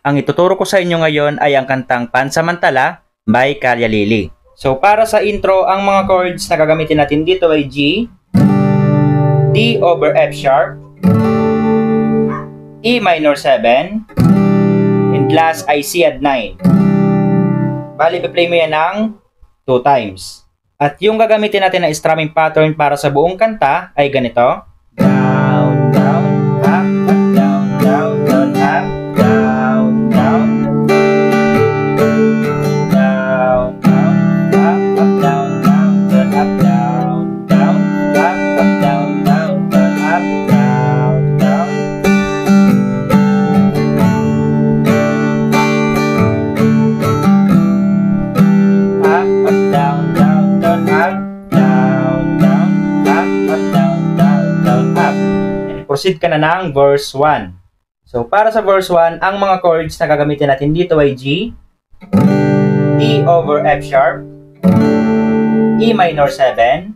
Ang ituturo ko sa inyo ngayon ay ang kantang Pansamantala by Kalya Lily. So para sa intro, ang mga chords na gagamitin natin dito ay G, D over F sharp, E minor 7, and last ay C add 9. Bali, i-play mo yan ng 2 times. At yung gagamitin natin na strumming pattern para sa buong kanta ay ganito. Down, down, up, up, down, down, down, up, down, down. Down, down, up, up, down, down, down, up, down, down, up, up, down, down, down, up, down, down. Up, up, down, down, down, up, down, down, up, up, down, down, down, up. And proceed ka na ng verse 1. So, para sa verse 1, ang mga chords na gagamitin natin dito ay G, D over F sharp, E minor 7,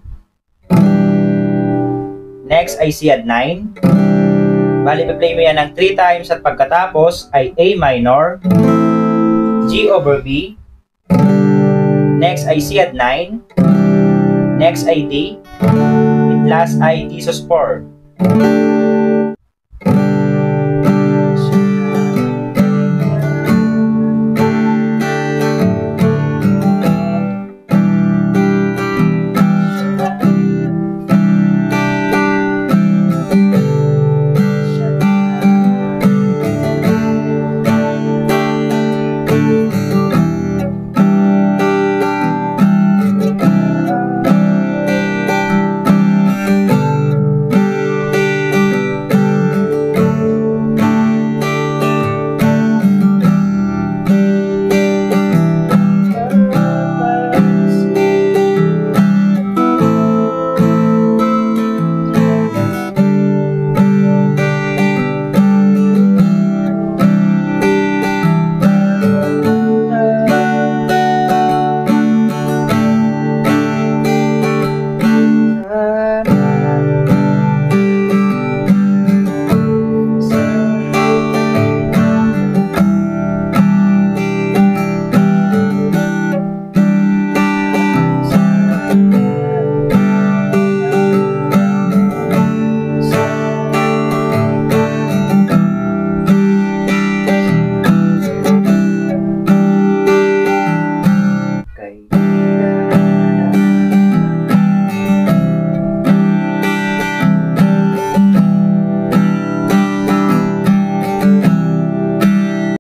next ay C add 9. Bali, play mo yan ng 3 times at pagkatapos ay A minor, G over B, next ay C add 9, next ay D, and last ay D sus 4.